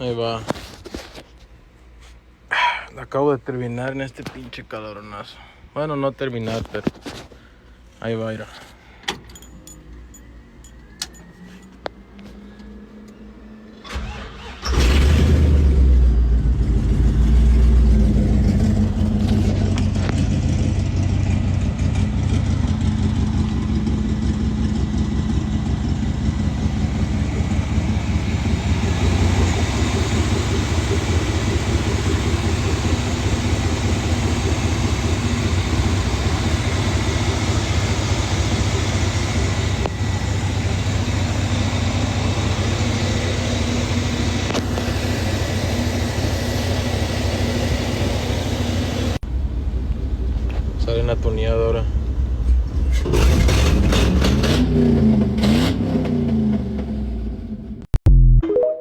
Ahí va. Acabo de terminar en este pinche caloronazo. Bueno, no terminar, pero ahí va, mira. Sale una tuneada ahora.